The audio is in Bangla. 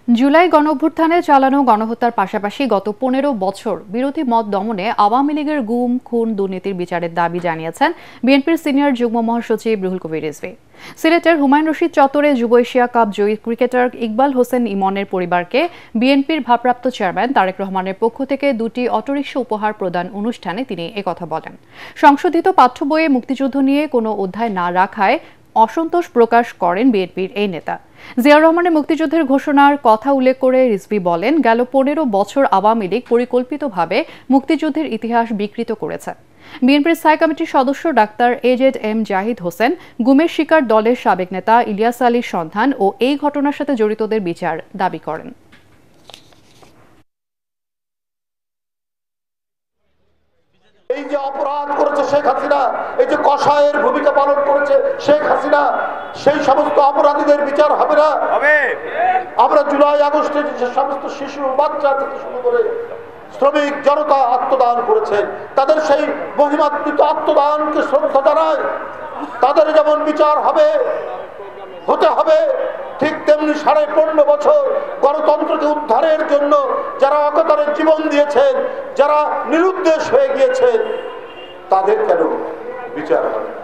জুলাই গণঅভ্যুত্থানে চালানো গণহত্যার পাশাপাশি গত ১৫ বছর বিরোধী মত দমনে আওয়ামী লীগের গুম, খুন, দুর্নীতির বিচারের দাবি জানিয়েছেন বিএনপির সিনিয়র যুগ্ম মহাসচিব রুহুল কবির রিজভী। সিলেটের হুমায়ুন রশিদ চত্বরে যুব এশিয়া কাপ জয়ী ক্রিকেটার ইকবাল হোসেন ইমনের পরিবারকে বিএনপির ভারপ্রাপ্ত চেয়ারম্যান তারেক রহমানের পক্ষ থেকে ২টি অটোরিকশা উপহার প্রদান অনুষ্ঠানে তিনি একথা বলেন। সংশোধিত পাঠ্য বইয়ে মুক্তিযুদ্ধ নিয়ে কোনো অধ্যায় না রাখায় অসন্তোষ প্রকাশ করেন বিএনপির এই নেতা। জিয়াউর রহমানের মুক্তিযুদ্ধের ঘোষণার কথা উল্লেখ করে রিজভী বলেন, গেল ১৫ বছর আওয়ামী লীগ পরিকল্পিতভাবে মুক্তিযুদ্ধের ইতিহাস বিকৃত করেছে। বিএনপির স্থায়ী কমিটির সদস্য ডাক্তার AZ-M জাহিদ হোসেন গুমের শিকার দলের সাবেক নেতা ইলিয়াস আলীর সন্ধান ও এই ঘটনার সাথে জড়িতদের বিচার দাবি করেন। এই যে অপরাধ করেছে শেখ হাসিনা, এই যে কসাইয়ের ভূমিকা পালন করেছে শেখ হাসিনা, সেই সমস্ত অপরাধীদের বিচার হবে না। আমরা জুলাই আগস্টে যে সমস্ত শিশু বাচ্চা থেকে শুরু করে শ্রমিক জনতা আত্মদান করেছেন, তাদের সেই মহিমান্বিত আত্মদানকে শ্রদ্ধা জানাই। তাদের যেমন বিচার হতে হবে, ঠিক তেমনি 15.5 বছর গণতন্ত্রকে উদ্ধারের জন্য যারা অকাতরে জীবন দিয়েছেন, যারা নিরুদ্দেশ হয়ে গিয়েছেন, তাদের কেন বিচার হবে না?